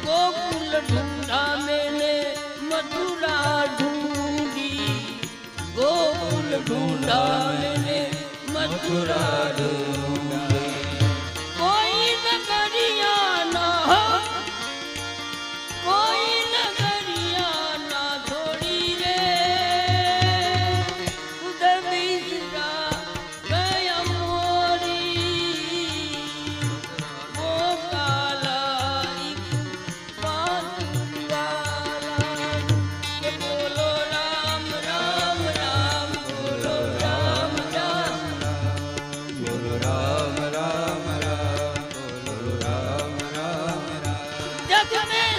गोकुल ढूंढा मैंने मथुरा ढूंढी, गोकुल ढूंढा मैंने मथुरा ढूंढी। कोई नगरिया ना हो, कोई नगरिया ना छोड़ी रे, उधर बिसरा गया मोरी, वो काला एक बांसुरी वाला। के बोलो राम राम राम, बोलो राम राम, बोलो राम राम राम, बोलो राम राम राम। जग में